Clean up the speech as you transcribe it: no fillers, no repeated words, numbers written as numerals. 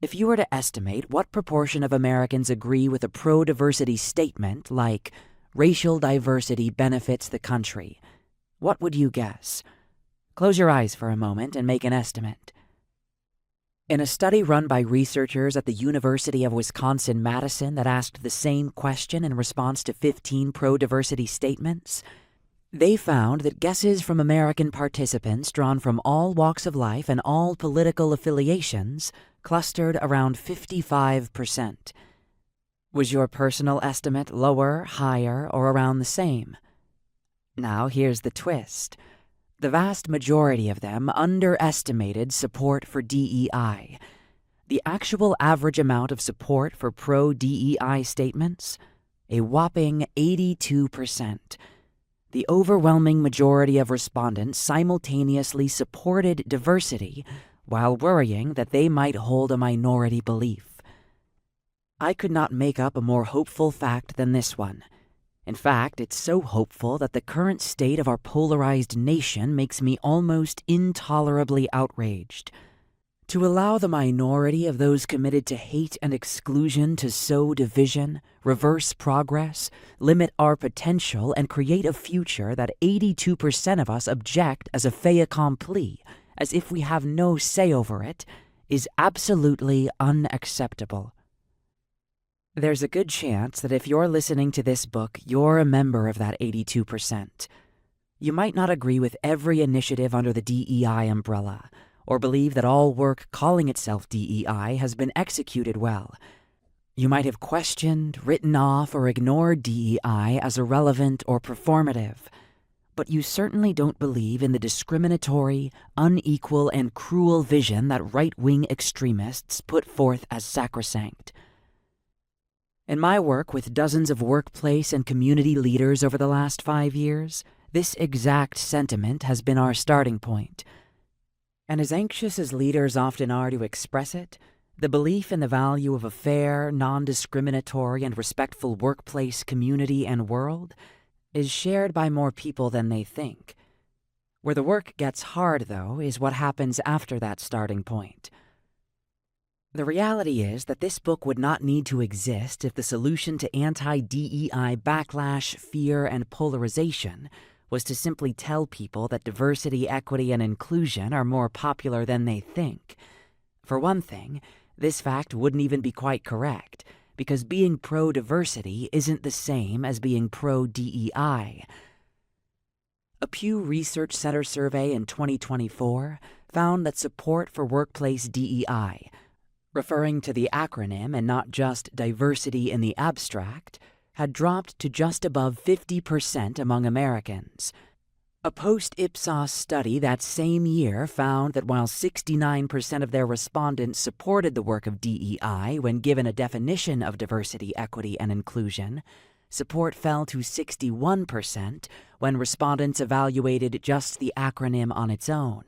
If you were to estimate what proportion of Americans agree with a pro-diversity statement like, racial diversity benefits the country, what would you guess? Close your eyes for a moment and make an estimate. In a study run by researchers at the University of Wisconsin-Madison that asked the same question in response to 15 pro-diversity statements, they found that guesses from American participants drawn from all walks of life and all political affiliations clustered around 55%. Was your personal estimate lower, higher, or around the same? Now here's the twist. The vast majority of them underestimated support for DEI. The actual average amount of support for pro-DEI statements? A whopping 82%. The overwhelming majority of respondents simultaneously supported diversity while worrying that they might hold a minority belief. I could not make up a more hopeful fact than this one. In fact, it's so hopeful that the current state of our polarized nation makes me almost intolerably outraged. To allow the minority of those committed to hate and exclusion to sow division, reverse progress, limit our potential, and create a future that 82% of us object as a fait accompli, as if we have no say over it, is absolutely unacceptable. There's a good chance that if you're listening to this book, you're a member of that 82%. You might not agree with every initiative under the DEI umbrella, or believe that all work calling itself DEI has been executed well. You might have questioned, written off, or ignored DEI as irrelevant or performative, but you certainly don't believe in the discriminatory, unequal, and cruel vision that right-wing extremists put forth as sacrosanct. In my work with dozens of workplace and community leaders over the last 5 years, this exact sentiment has been our starting point. And as anxious as leaders often are to express it, the belief in the value of a fair, non-discriminatory, and respectful workplace, community, and world is shared by more people than they think. Where the work gets hard, though, is what happens after that starting point. The reality is that this book would not need to exist if the solution to anti-DEI backlash, fear, and polarization was to simply tell people that diversity, equity, and inclusion are more popular than they think. For one thing, this fact wouldn't even be quite correct, because being pro-diversity isn't the same as being pro-DEI. A Pew Research Center survey in 2024 found that support for workplace DEI, referring to the acronym and not just diversity in the abstract, had dropped to just above 50% among Americans. A post-Ipsos study that same year found that while 69% of their respondents supported the work of DEI when given a definition of diversity, equity, and inclusion, support fell to 61% when respondents evaluated just the acronym on its own.